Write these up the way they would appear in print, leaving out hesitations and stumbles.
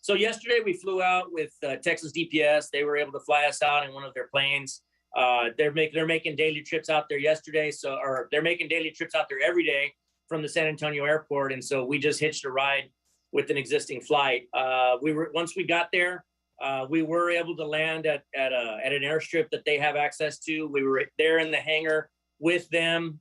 So yesterday we flew out with Texas DPS. They were able to fly us out in one of their planes. They're making daily trips out there yesterday. Or they're making daily trips out there every day from the San Antonio airport. And so we just hitched a ride with an existing flight. Once we got there, we were able to land at an airstrip that they have access to. We were there in the hangar with them,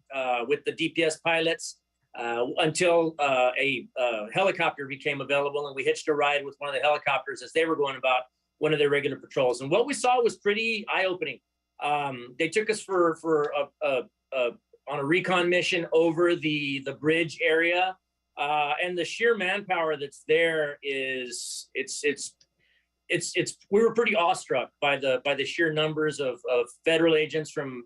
with the DPS pilots, until a helicopter became available, and we hitched a ride with one of the helicopters as they were going about one of their regular patrols. And what we saw was pretty eye-opening. They took us on a recon mission over the bridge area, and the sheer manpower that's there is we were pretty awestruck by the sheer numbers of federal agents from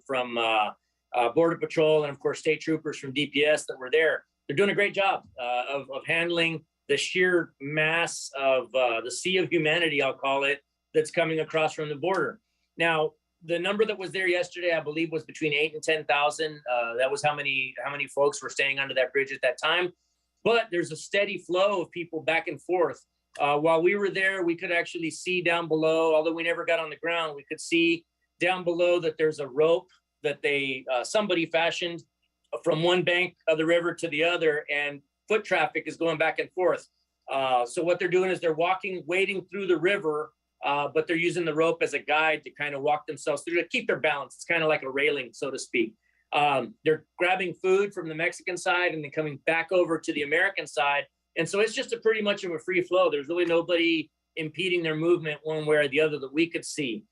Border Patrol and of course state troopers from DPS that were there. They're doing a great job of handling the sheer mass of the sea of humanity, I'll call it, that's coming across from the border. Now, the number that was there yesterday, I believe, was between 8,000 and 10,000. That was how many folks were staying under that bridge at that time. But there's a steady flow of people back and forth. While we were there, we could actually see down below, although we never got on the ground, we could see down below that there's a rope that somebody fashioned from one bank of the river to the other, and foot traffic is going back and forth. So what they're doing is they're wading through the river, but they're using the rope as a guide to kind of walk themselves through to keep their balance. It's kind of like a railing, so to speak. They're grabbing food from the Mexican side and then coming back over to the American side. And so it's just pretty much of a free flow. There's really nobody impeding their movement one way or the other that we could see.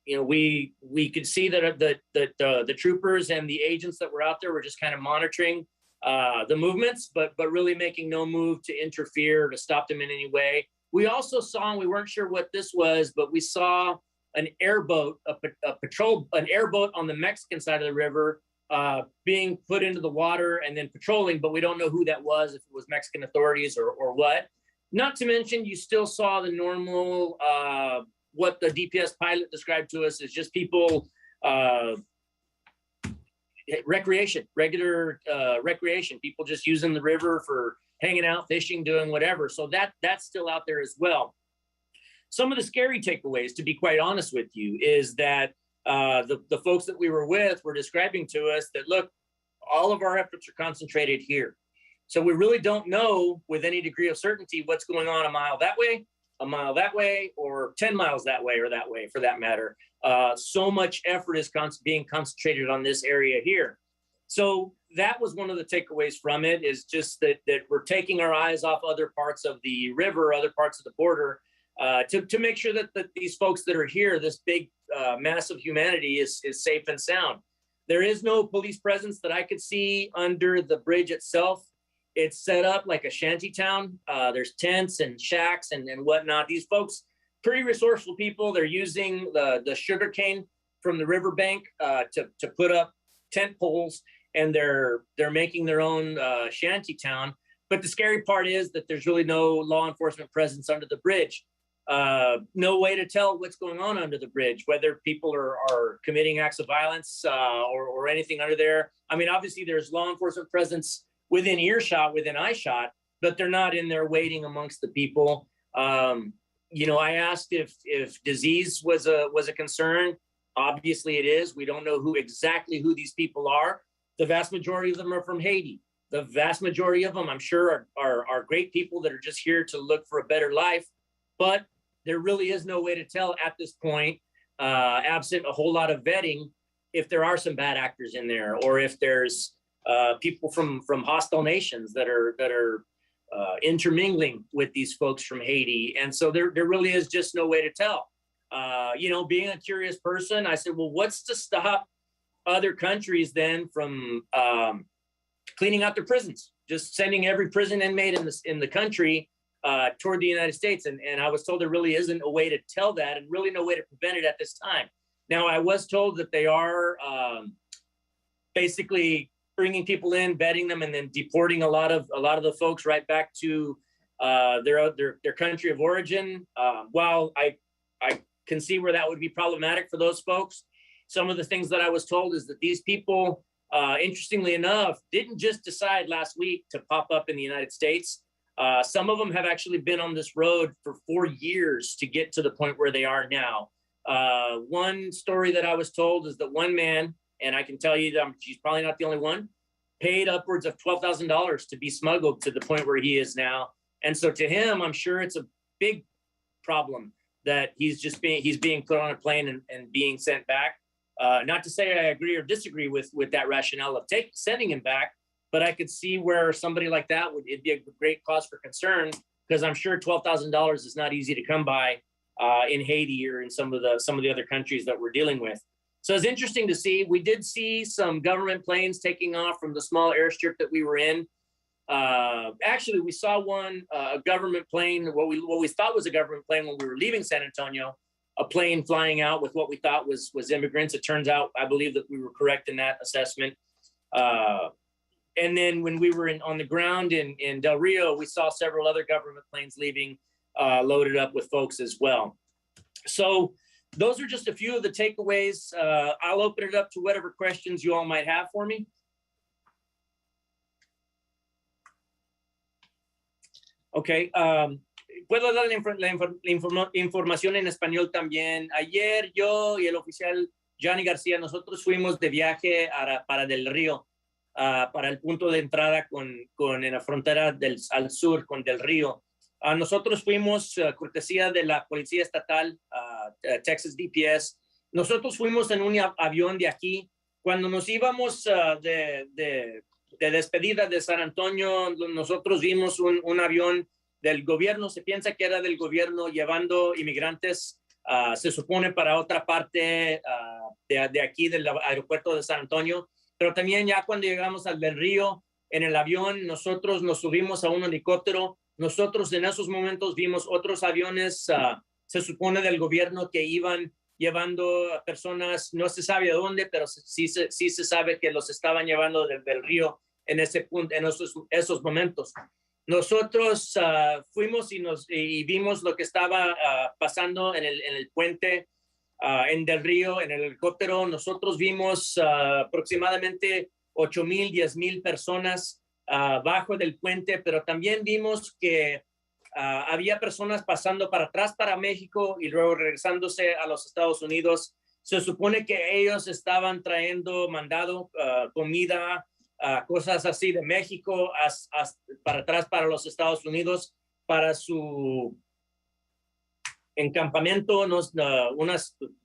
We could see that the troopers and the agents that were out there were just kind of monitoring the movements, but really making no move to interfere, to stop them in any way. We also saw, and we weren't sure what this was, but we saw an airboat, an airboat on the Mexican side of the river being put into the water and then patrolling, but we don't know who that was, if it was Mexican authorities or what. Not to mention, you still saw the normal, what the DPS pilot described to us as just people, regular recreation, people just using the river for hanging out, fishing, doing whatever. So that's still out there as well. Some of the scary takeaways, to be quite honest with you, is that the folks that we were with were describing to us that, look, all of our efforts are concentrated here. So we really don't know with any degree of certainty what's going on a mile that way, or 10 miles that way for that matter. So much effort is being concentrated on this area here. So that was one of the takeaways from it, is just that we're taking our eyes off other parts of the river, other parts of the border, to make sure that these folks that are here, this big mass of humanity is safe and sound. There is no police presence that I could see under the bridge itself. It's set up like a shanty town. There's tents and shacks and whatnot. These folks, pretty resourceful people. They're using the sugar cane from the riverbank to put up tent poles, and they're making their own shanty town. But the scary part is that there's really no law enforcement presence under the bridge. No way to tell what's going on under the bridge, whether people are committing acts of violence or anything under there. I mean, obviously there's law enforcement presence within earshot, within eyeshot, but they're not in there waiting amongst the people. I asked if disease was a concern. Obviously it is. We don't know exactly who these people are. The vast majority of them are from Haiti. The vast majority of them, I'm sure, are great people that are just here to look for a better life. But there really is no way to tell at this point, absent a whole lot of vetting, if there are some bad actors in there, or if there's people from hostile nations that are intermingling with these folks from Haiti. And so there really is just no way to tell. Being a curious person, I said, well, what's to stop other countries then from cleaning out their prisons, just sending every prison inmate in the country toward the United States? And I was told there really isn't a way to tell that, and really no way to prevent it at this time. Now, I was told that they are basically bringing people in, vetting them, and then deporting a lot of the folks right back to their country of origin. While I can see where that would be problematic for those folks, some of the things that I was told is that these people, interestingly enough, didn't just decide last week to pop up in the United States. Some of them have actually been on this road for 4 years to get to the point where they are now. One story that I was told is that one man, and I can tell you that he's probably not the only one, paid upwards of $12,000 to be smuggled to the point where he is now. And so to him, I'm sure it's a big problem that he's being put on a plane and being sent back. Not to say I agree or disagree with that rationale of sending him back, but I could see where somebody like that it'd be a great cause for concern, because I'm sure $12,000 is not easy to come by in Haiti or in some of the other countries that we're dealing with. So it's interesting to see. We did see some government planes taking off from the small airstrip that we were in. Actually, we saw a government plane, what we thought was a government plane when we were leaving San Antonio, a plane flying out with what we thought was immigrants. It turns out, I believe that we were correct in that assessment. And then when we were on the ground in Del Rio, we saw several other government planes leaving, loaded up with folks as well. So those are just a few of the takeaways. I'll open it up to whatever questions you all might have for me. Okay. Puedo dar la información en español también. Ayer yo y el oficial Johnny García, nosotros fuimos de viaje para Del Río, para el punto de entrada en la frontera al sur con Del Río. Nosotros fuimos cortesía de la Policía Estatal, Texas DPS. Nosotros fuimos en un avión de aquí. Cuando nos íbamos de despedida de San Antonio, nosotros vimos un avión del gobierno. Se piensa que era del gobierno llevando inmigrantes, se supone para otra parte de aquí del aeropuerto de San Antonio. Pero también ya cuando llegamos al Del Río, en el avión, nosotros nos subimos a un helicóptero. Nosotros en esos momentos vimos otros aviones, se supone del gobierno, que iban llevando a personas, no se sabe a dónde, pero sí se sabe que los estaban llevando del Río en ese punto, en esos momentos. Nosotros fuimos y vimos lo que estaba pasando en el puente en Del Río, en el helicóptero. Nosotros vimos aproximadamente 8,000, 10,000 personas bajo del puente, pero también vimos que había personas pasando para atrás para México y luego regresándose a los Estados Unidos. Se supone que ellos estaban mandado comida, cosas así de México para atrás para los Estados Unidos, para su encampamento.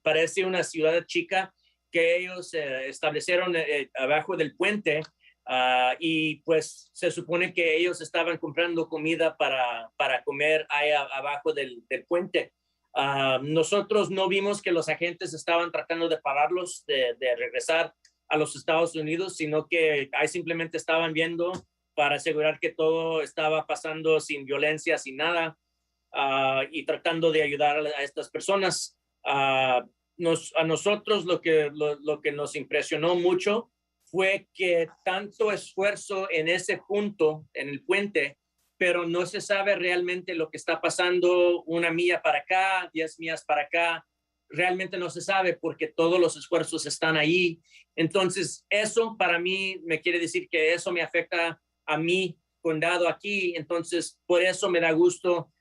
Parece una ciudad chica que ellos establecieron abajo del puente. Y pues se supone que ellos estaban comprando comida para comer ahí abajo del puente. Nosotros no vimos que los agentes estaban tratando de pararlos de regresar a los Estados Unidos, sino que ahí simplemente estaban viendo para asegurar que todo estaba pasando sin violencia, sin nada, y tratando de ayudar a estas personas. A nosotros lo que nos impresionó mucho fue que tanto esfuerzo en ese punto, en el puente, pero no se sabe realmente lo que está pasando 1 milla para acá, 10 millas para acá. Realmente no se sabe porque todos los esfuerzos están ahí. Entonces, eso para mí me quiere decir que eso me afecta a mi condado aquí. Entonces, por eso me da gusto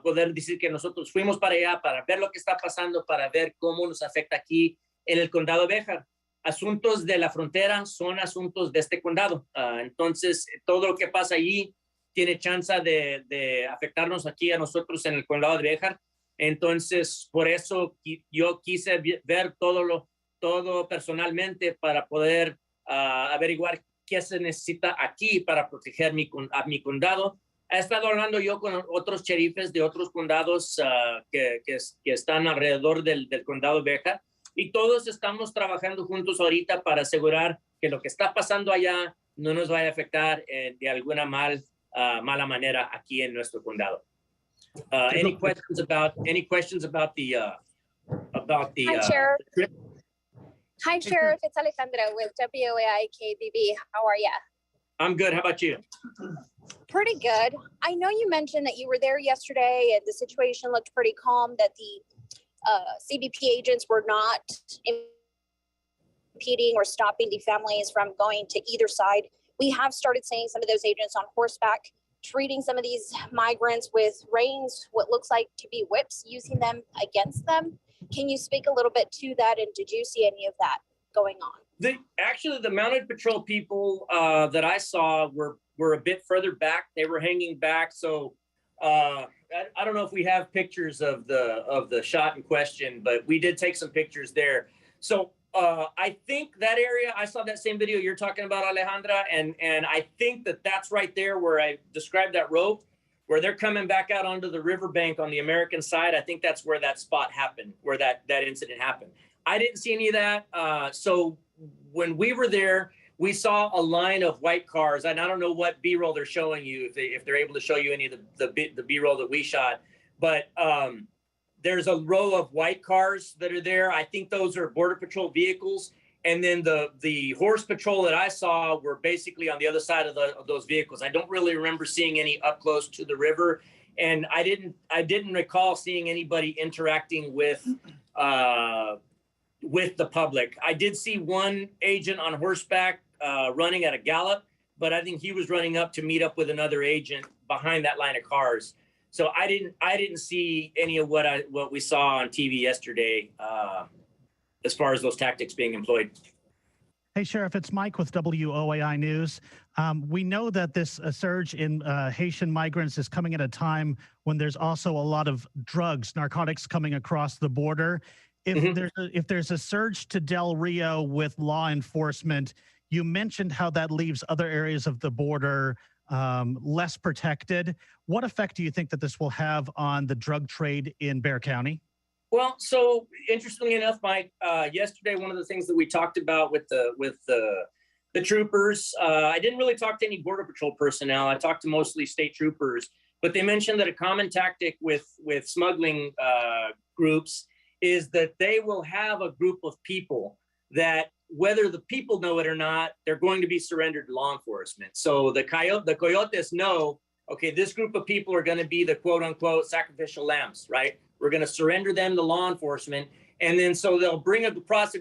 poder decir que nosotros fuimos para allá para ver lo que está pasando, para ver cómo nos afecta aquí en el condado de Bexar. Asuntos de la frontera son asuntos de este condado. Entonces, todo lo que pasa allí tiene chance de afectarnos aquí a nosotros en el condado de Bexar. Entonces, por eso yo quise ver todo personalmente para poder averiguar qué se necesita aquí para proteger a mi condado. He estado hablando yo con otros sheriffes de otros condados que están alrededor del condado de Bexar. Y todos estamos trabajando juntos ahorita para asegurar que lo que está pasando allá no nos vaya a afectar de alguna mala manera aquí en nuestro condado. Any questions about the Hi, Sheriff. trip? Hi, Sheriff. It's Alejandra with WAIKBB. How are you? I'm good. How about you? Pretty good. I know you mentioned that you were there yesterday and the situation looked pretty calm, that the CBP agents were not impeding or stopping the families from going to either side. We have started seeing some of those agents on horseback treating some of these migrants with reins, what looks like to be whips, using them against them. Can you speak a little bit to that? And did you see any of that going on? Actually, the mounted patrol people that I saw were a bit further back. They were hanging back. So I don't know if we have pictures of the shot in question, but we did take some pictures there. So I think that area, I saw that same video you're talking about, Alejandra, and I think that's right there where I described that rope, where they're coming back out onto the riverbank on the American side. I think that's where that spot happened, where that incident happened. I didn't see any of that. So when we were there, we saw a line of white cars, and I don't know what B-roll they're showing you, if they're able to show you any of the B-roll that we shot, but there's a row of white cars that are there. I think those are Border Patrol vehicles. And then the horse patrol that I saw were basically on the other side of those vehicles. I don't really remember seeing any up close to the river. And I didn't recall seeing anybody interacting with the public. I did see one agent on horseback running at a gallop, but I think he was running up to meet up with another agent behind that line of cars. So I didn't see any of what we saw on TV yesterday as far as those tactics being employed. Hey, Sheriff, it's Mike with WOAI News. We know that this surge in Haitian migrants is coming at a time when there's also a lot of drugs, narcotics coming across the border. If there's a surge to Del Rio with law enforcement, you mentioned how that leaves other areas of the border less protected. What effect do you think that this will have on the drug trade in Bexar County? Well, so interestingly enough, Mike, yesterday, one of the things that we talked about with the troopers, I didn't really talk to any Border Patrol personnel. I talked to mostly state troopers, but they mentioned that a common tactic with smuggling groups is that they will have a group of people that, whether the people know it or not, they're going to be surrendered to law enforcement. So the coyotes know, okay, this group of people are going to be the quote unquote sacrificial lambs, right? We're going to surrender them to law enforcement. And then so they'll bring across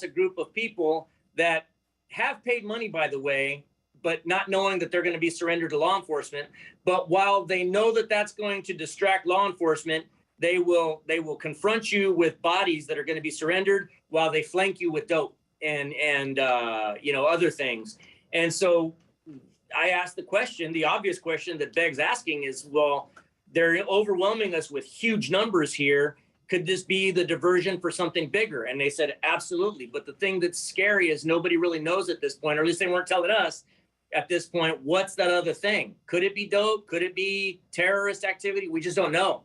a group of people that have paid money, by the way, but not knowing that they're going to be surrendered to law enforcement. But while they know that that's going to distract law enforcement, they will confront you with bodies that are going to be surrendered while they flank you with dope and other things. And so I asked the question, the obvious question that begs asking is, well, they're overwhelming us with huge numbers here. Could this be the diversion for something bigger? And they said, absolutely. But the thing that's scary is nobody really knows at this point, or at least they weren't telling us at this point, what's that other thing? Could it be dope? Could it be terrorist activity? We just don't know.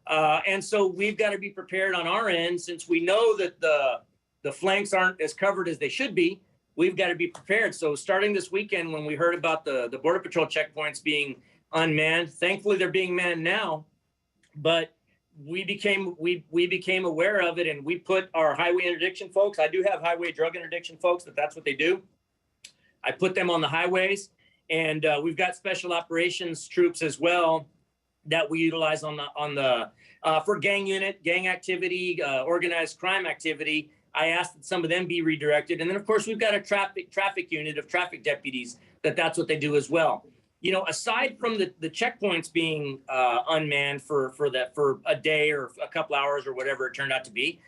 And so we've got to be prepared on our end, since we know that the flanks aren't as covered as they should be. We've got to be prepared. So starting this weekend, when we heard about the Border Patrol checkpoints being unmanned, thankfully they're being manned now, but we became aware of it, and we put our highway interdiction folks. I do have highway drug interdiction folks that's what they do. I put them on the highways, and we've got special operations troops as well that we utilize for gang activity, organized crime activity. I asked that some of them be redirected. And then of course we've got a traffic unit of traffic deputies that's what they do as well. You know, aside from the checkpoints being unmanned for a day or a couple hours or whatever it turned out to be,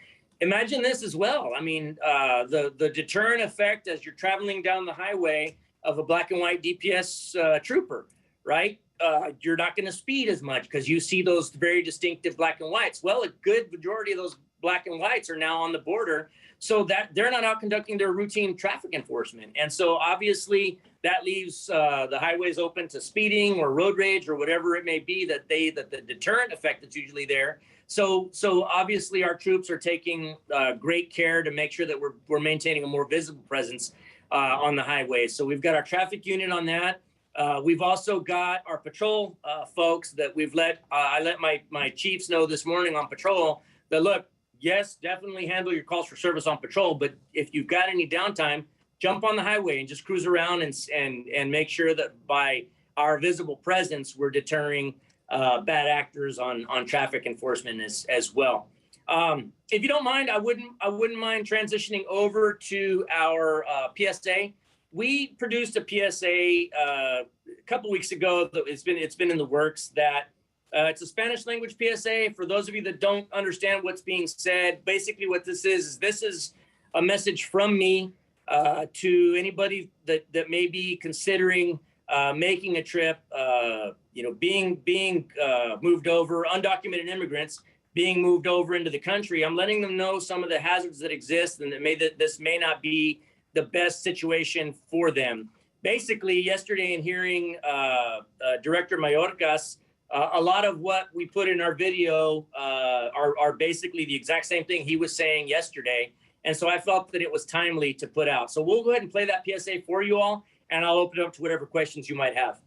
imagine this as well. I mean, the deterrent effect as you're traveling down the highway of a black and white DPS trooper, right? You're not going to speed as much because you see those very distinctive black and whites. Well, a good majority of those black and whites are now on the border, so that they're not out conducting their routine traffic enforcement. And so obviously that leaves the highways open to speeding or road rage or whatever it may be, that the deterrent effect that's usually there. So obviously our troops are taking great care to make sure that we're maintaining a more visible presence on the highways. So we've got our traffic unit on that. We've also got our patrol folks that I let my chiefs know this morning on patrol that, look, yes, definitely handle your calls for service on patrol, but if you've got any downtime, jump on the highway and just cruise around and make sure that by our visible presence, we're deterring bad actors on traffic enforcement as well. If you don't mind, I wouldn't mind transitioning over to our PSA. we produced a PSA a couple weeks ago. It's been in the works. That it's a Spanish language PSA. For those of you that don't understand what's being said, basically what this is a message from me to anybody that may be considering making a trip. Being moved over, undocumented immigrants being moved over into the country. I'm letting them know some of the hazards that exist and that this may not be the best situation for them. Basically, yesterday in hearing Director Mayorkas, a lot of what we put in our video are basically the exact same thing he was saying yesterday. And so I felt that it was timely to put out. So we'll go ahead and play that PSA for you all, and I'll open it up to whatever questions you might have.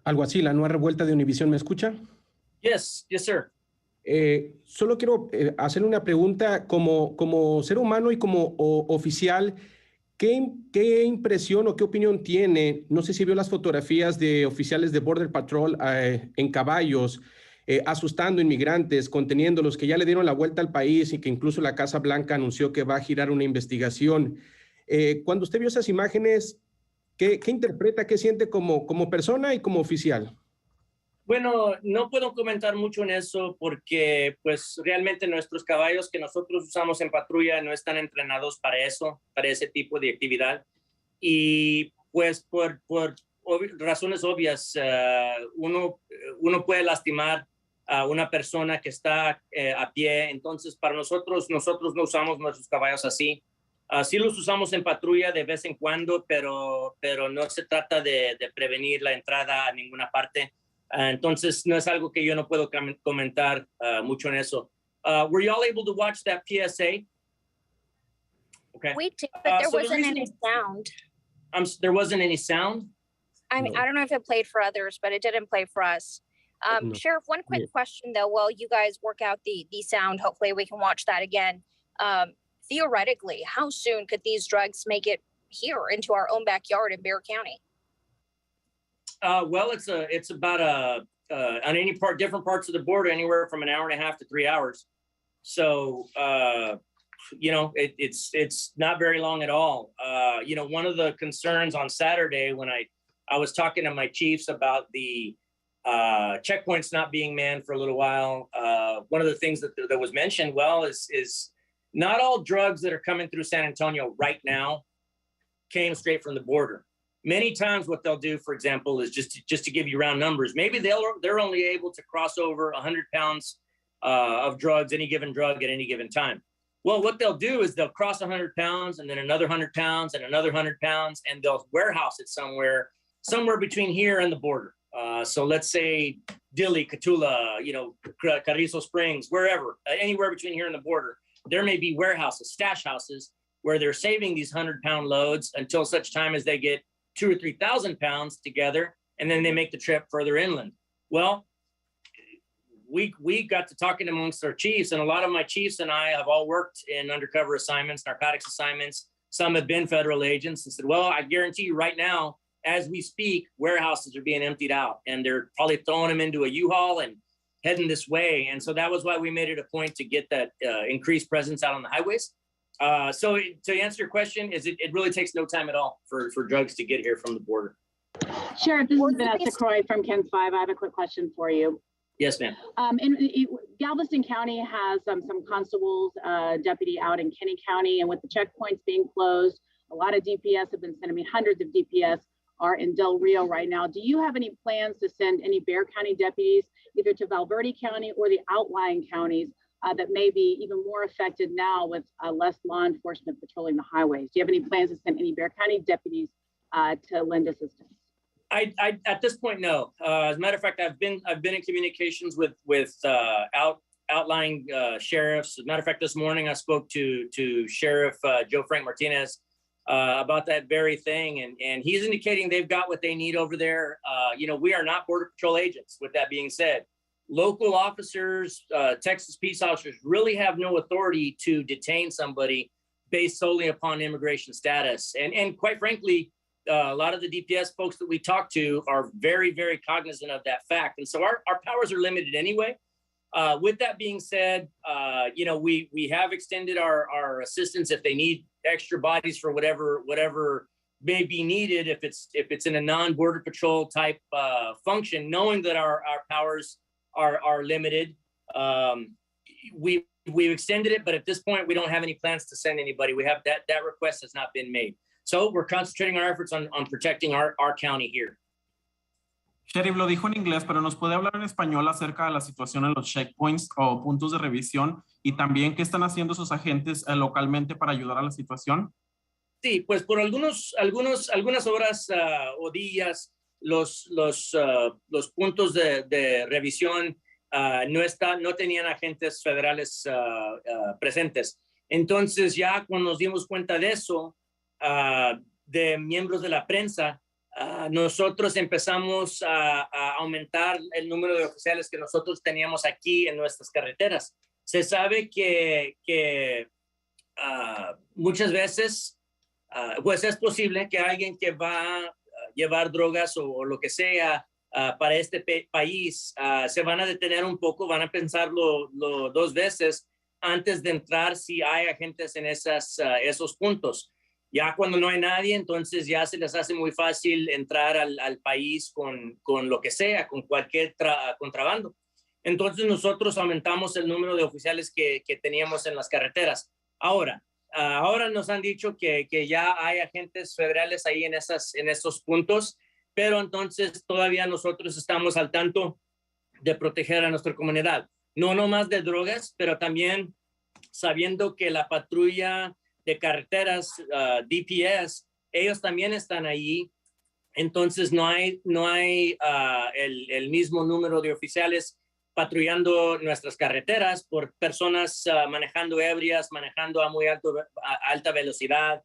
Algo así, la nueva revuelta de Univisión, ¿me escucha? Yes, sir. Solo quiero hacerle una pregunta como ser humano y como oficial. ¿Qué impresión o qué opinión tiene? No sé si vio las fotografías de oficiales de Border Patrol en caballos, asustando inmigrantes, conteniéndolos, que ya le dieron la vuelta al país y que incluso la Casa Blanca anunció que va a girar una investigación. Cuando usted vio esas imágenes, ¿qué interpreta, qué siente como persona y como oficial? Bueno, no puedo comentar mucho en eso porque pues realmente nuestros caballos que nosotros usamos en patrulla no están entrenados para eso, para ese tipo de actividad. Y pues por razones obvias, uno puede lastimar a una persona que está a pie. Entonces, para nosotros no usamos nuestros caballos así. Sí los usamos en patrulla de vez en cuando, pero no se trata de prevenir la entrada a ninguna parte. Entonces, no es algo que yo no puedo comentar mucho en eso. Were y'all able to watch that PSA? Okay. We did, but there wasn't any sound. There wasn't any sound? I mean, I don't know if it played for others, but it didn't play for us. No. Sheriff, one quick question, though, while you guys work out the sound, hopefully we can watch that again. Theoretically, how soon could these drugs make it here into our own backyard in Bexar County? Well, it's about on different parts of the border, anywhere from an hour and a half to 3 hours. So you know, it's not very long at all. You know, one of the concerns on Saturday when I was talking to my chiefs about the checkpoints not being manned for a little while, one of the things that was mentioned, well, is not all drugs that are coming through San Antonio right now came straight from the border. Many times what they'll do, for example, is just to give you round numbers, maybe they're only able to cross over 100 pounds of drugs, any given drug at any given time. Well, what they'll do is they'll cross 100 pounds and then another 100 pounds and another 100 pounds, and they'll warehouse it somewhere between here and the border. So let's say Dilley, Cotulla, you know, Carrizo Springs, wherever, anywhere between here and the border, there may be warehouses, stash houses, where they're saving these 100-pound loads until such time as they get 2,000 or 3,000 pounds together, and then they make the trip further inland. Well, we got to talking amongst our chiefs, and a lot of my chiefs and I have all worked in undercover assignments, narcotics assignments. Some have been federal agents, and said, well, I guarantee you right now, as we speak, warehouses are being emptied out, and they're probably throwing them into a U-Haul and heading this way. And so that was why we made it a point to get that increased presence out on the highways. So to answer your question, it really takes no time at all for drugs to get here from the border. Sheriff, this is Vanessa Croy from KENS 5. I have a quick question for you. Yes, ma'am. Galveston County has some constables, deputy out in Kenny County, and with the checkpoints being closed, a lot of DPS have been sent. I mean, hundreds of DPS are in Del Rio right now. Do you have any plans to send any Bexar County deputies either to Valverde County or the outlying counties that may be even more affected now with less law enforcement patrolling the highways? Do you have any plans to send any Bexar County deputies to lend assistance? I at this point, no. As a matter of fact, I've been in communications with outlying sheriffs. As a matter of fact, this morning I spoke to Sheriff Joe Frank Martinez about that very thing, and he's indicating they've got what they need over there. You know, we are not Border Patrol agents. With that being said, local officers, Texas peace officers, really have no authority to detain somebody based solely upon immigration status. And quite frankly, a lot of the DPS folks that we talk to are very, very cognizant of that fact. And so our powers are limited anyway. With that being said, you know, we have extended our assistance if they need extra bodies for whatever may be needed, if it's in a non-Border Patrol type function, knowing that our powers are limited. We've extended it, but at this point, we don't have any plans to send anybody. We have that request has not been made. So we're concentrating our efforts on protecting our county here. Sheriff, lo dijo en inglés, pero ¿nos puede hablar en español acerca de la situación en los checkpoints o puntos de revisión y también qué están haciendo sus agentes localmente para ayudar a la situación? Sí, pues por algunas horas o días los puntos de revisión no tenían agentes federales presentes. Entonces ya cuando nos dimos cuenta de eso, de miembros de la prensa, nosotros empezamos a aumentar el número de oficiales que nosotros teníamos aquí en nuestras carreteras. Se sabe que muchas veces pues es posible que alguien que va a llevar drogas o lo que sea para este país se van a detener un poco, van a pensarlo dos veces antes de entrar si hay agentes en esos puntos. Ya cuando no hay nadie, entonces ya se les hace muy fácil entrar al país con lo que sea, con cualquier contrabando. Entonces nosotros aumentamos el número de oficiales que teníamos en las carreteras. Ahora nos han dicho que ya hay agentes federales ahí en esos puntos, pero entonces todavía nosotros estamos al tanto de proteger a nuestra comunidad. No nomás de drogas, pero también sabiendo que la patrulla de carreteras, DPS, ellos también están ahí. Entonces no hay el mismo número de oficiales patrullando nuestras carreteras por personas manejando ebrias, manejando a muy alta velocidad.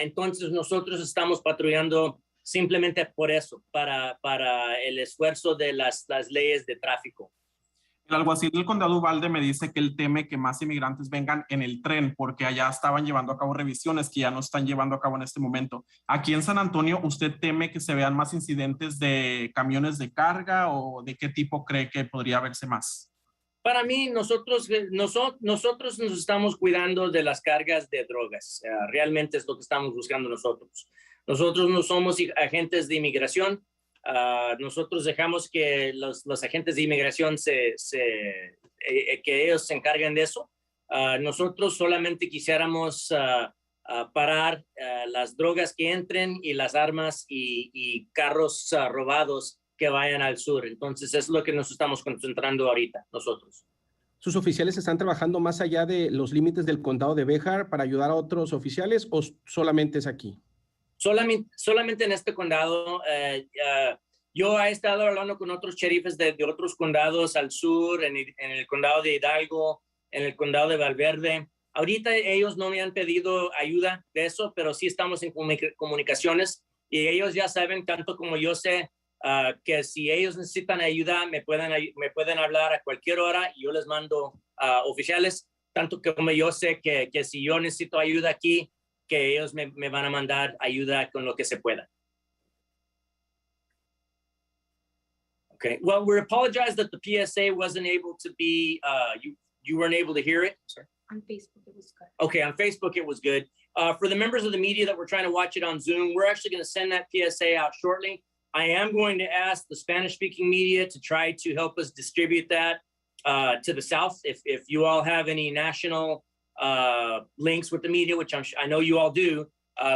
Entonces nosotros estamos patrullando simplemente por eso, para el esfuerzo de las leyes de tráfico. El alguacil del condado Uvalde me dice que él teme que más inmigrantes vengan en el tren porque allá estaban llevando a cabo revisiones que ya no están llevando a cabo en este momento. Aquí en San Antonio, ¿usted teme que se vean más incidentes de camiones de carga o de qué tipo cree que podría verse más? Para mí, nosotros nos estamos cuidando de las cargas de drogas. Realmente es lo que estamos buscando nosotros. Nosotros no somos agentes de inmigración. Nosotros dejamos que los agentes de inmigración que ellos se encarguen de eso. Nosotros solamente quisiéramos parar las drogas que entren y las armas y carros robados que vayan al sur. Entonces es lo que nos estamos concentrando ahorita nosotros. ¿Sus oficiales están trabajando más allá de los límites del condado de Bexar para ayudar a otros oficiales o solamente es aquí? Solamente en este condado. Yo he estado hablando con otros sheriffes de otros condados al sur, en el condado de Hidalgo, en el condado de Valverde. Ahorita ellos no me han pedido ayuda de eso, pero sí estamos en comunicaciones y ellos ya saben, tanto como yo sé, que si ellos necesitan ayuda, me pueden hablar a cualquier hora y yo les mando oficiales, tanto como yo sé que si yo necesito ayuda aquí, que ellos me van a mandar ayuda con lo que se pueda. Okay, well, we apologize that the PSA wasn't able to be, you weren't able to hear it. Sorry. On Facebook, it was good. Okay, on Facebook, it was good. For the members of the media that were trying to watch it on Zoom, we're actually going to send that PSA out shortly. I am going to ask the Spanish-speaking media to try to help us distribute that to the South. If you all have any national links with the media, which I know you all do,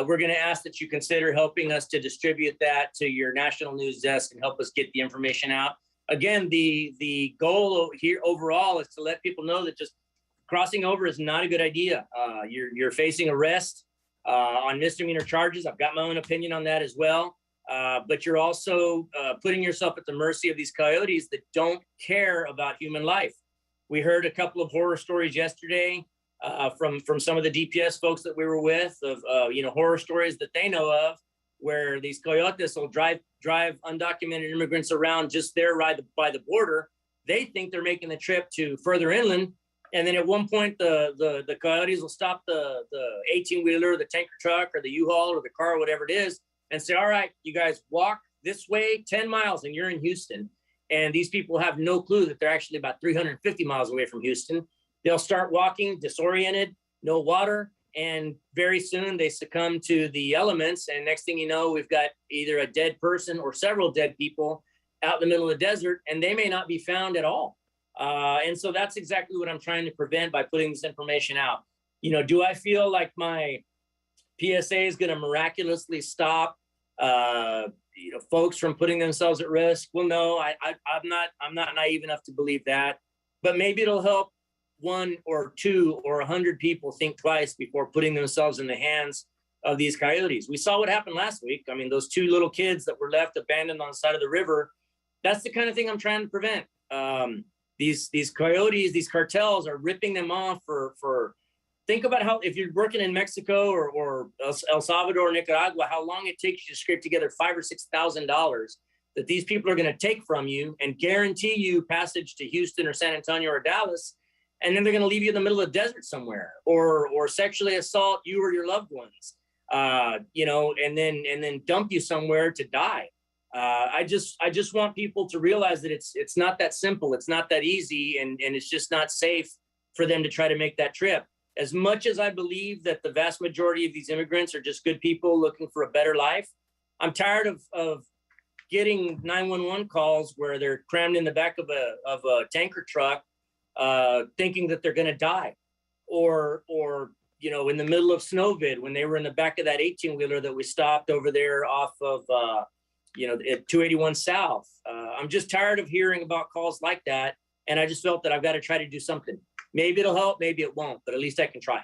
we're going to ask that you consider helping us to distribute that to your national news desk and help us get the information out. Again, the goal here overall is to let people know that just crossing over is not a good idea. You're facing arrest on misdemeanor charges. I've got my own opinion on that as well. But you're also putting yourself at the mercy of these coyotes that don't care about human life. We heard a couple of horror stories yesterday from some of the DPS folks that we were with of horror stories that they know of, where these coyotes will drive undocumented immigrants around just there right by the border. They think they're making the trip to further inland, and then at one point the coyotes will stop the 18-wheeler, the tanker truck, or the U-Haul, or the car, or whatever it is, and say, all right, you guys walk this way 10 miles and you're in Houston. And these people have no clue that they're actually about 350 miles away from Houston. They'll start walking disoriented, no water, and very soon they succumb to the elements. And next thing you know, we've got either a dead person or several dead people out in the middle of the desert, and they may not be found at all. And so that's exactly what I'm trying to prevent by putting this information out. Do I feel like my PSA is going to miraculously stop folks from putting themselves at risk? Well, no, I'm not naive enough to believe that, but maybe it'll help 1 or 2 or 100 people think twice before putting themselves in the hands of these coyotes. We saw what happened last week. I mean, those 2 little kids that were left abandoned on the side of the river. That's the kind of thing I'm trying to prevent. These coyotes, these cartels are ripping them off for think about how, if you're working in Mexico or El Salvador, Nicaragua, how long it takes you to scrape together $5,000 or $6,000 that these people are going to take from you and guarantee you passage to Houston or San Antonio or Dallas, and then they're going to leave you in the middle of the desert somewhere, or sexually assault you or your loved ones, and then dump you somewhere to die. I just want people to realize that it's not that simple, it's not that easy, and it's just not safe for them to try to make that trip. As much as I believe that the vast majority of these immigrants are just good people looking for a better life, I'm tired of getting 911 calls where they're crammed in the back of a tanker truck, thinking that they're going to die, or in the middle of Snowvid when they were in the back of that 18-wheeler that we stopped over there off of at 281 South. I'm just tired of hearing about calls like that, and I just felt that I've got to try to do something. Maybe it'll help, maybe it won't, but at least I can try.